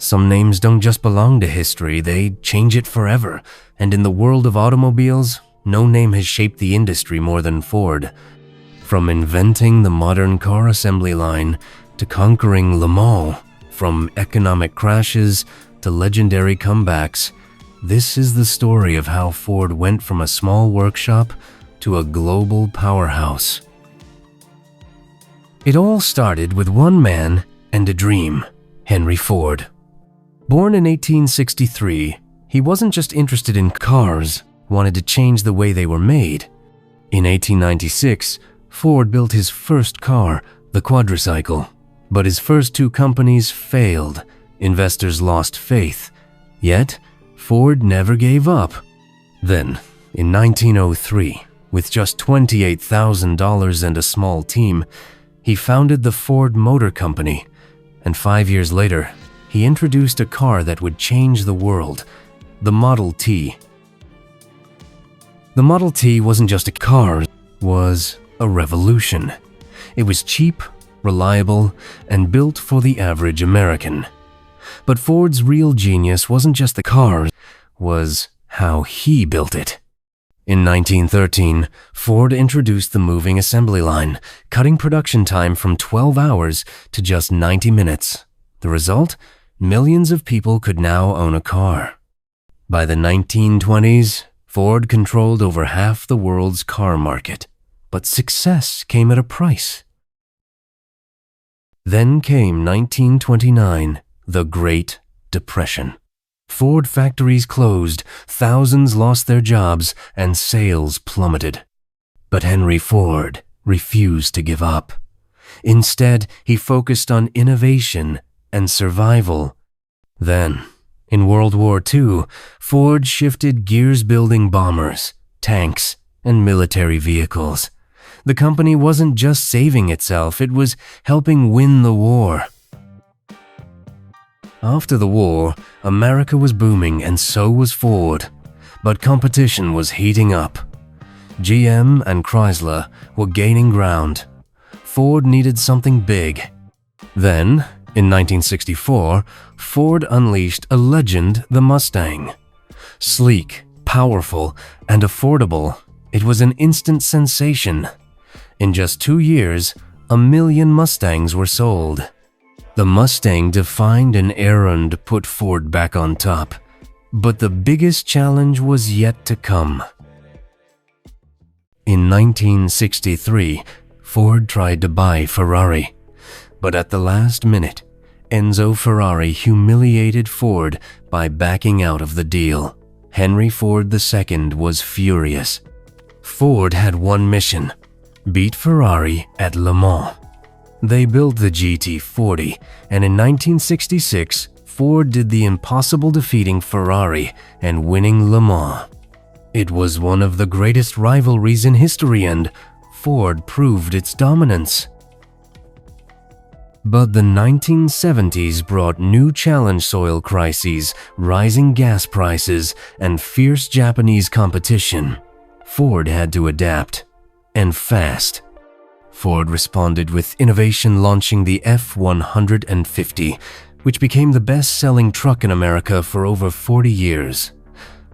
Some names don't just belong to history, they change it forever. And in the world of automobiles, no name has shaped the industry more than Ford. From inventing the modern car assembly line to conquering Le Mans, from economic crashes to legendary comebacks, this is the story of how Ford went from a small workshop to a global powerhouse. It all started with one man and a dream, Henry Ford. Born in 1863, he wasn't just interested in cars, wanted to change the way they were made. In 1896, Ford built his first car, the quadricycle. But his first two companies failed. Investors lost faith. Yet, Ford never gave up. Then, in 1903, with just $28,000 and a small team, he founded the Ford Motor Company. And 5 years later, he introduced a car that would change the world, the Model T. The Model T wasn't just a car, it was a revolution. It was cheap, reliable, and built for the average American. But Ford's real genius wasn't just the car, it was how he built it. In 1913, Ford introduced the moving assembly line, cutting production time from 12 hours to just 90 minutes. The result? Millions of people could now own a car. By the 1920s, Ford controlled over half the world's car market. But success came at a price. Then came 1929, the Great Depression. Ford factories closed, thousands lost their jobs, and sales plummeted. But Henry Ford refused to give up. Instead, he focused on innovation and survival. Then, in World War II, Ford shifted gears building bombers, tanks, and military vehicles. The company wasn't just saving itself, it was helping win the war. After the war, America was booming and so was Ford. But competition was heating up. GM and Chrysler were gaining ground. Ford needed something big. Then, in 1964, Ford unleashed a legend, the Mustang. Sleek, powerful, and affordable, it was an instant sensation. In just 2 years, 1 million Mustangs were sold. The Mustang defined an era and put Ford back on top. But the biggest challenge was yet to come. In 1963, Ford tried to buy Ferrari. But at the last minute, Enzo Ferrari humiliated Ford by backing out of the deal. Henry Ford II was furious. Ford had one mission: beat Ferrari at Le Mans. They built the GT40, and in 1966, Ford did the impossible, defeating Ferrari and winning Le Mans. It was one of the greatest rivalries in history, and Ford proved its dominance. But the 1970s brought new challenge: soil crises, rising gas prices, and fierce Japanese competition. Ford had to adapt. And fast. Ford responded with innovation, launching the F-150, which became the best-selling truck in America for over 40 years.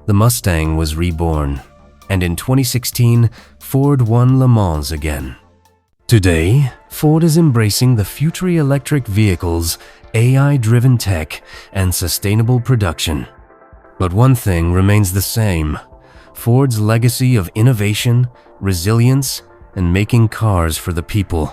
The Mustang was reborn, and in 2016, Ford won Le Mans again. Today, Ford is embracing the future electric vehicles, AI-driven tech, and sustainable production. But one thing remains the same: Ford's legacy of innovation, resilience, and making cars for the people.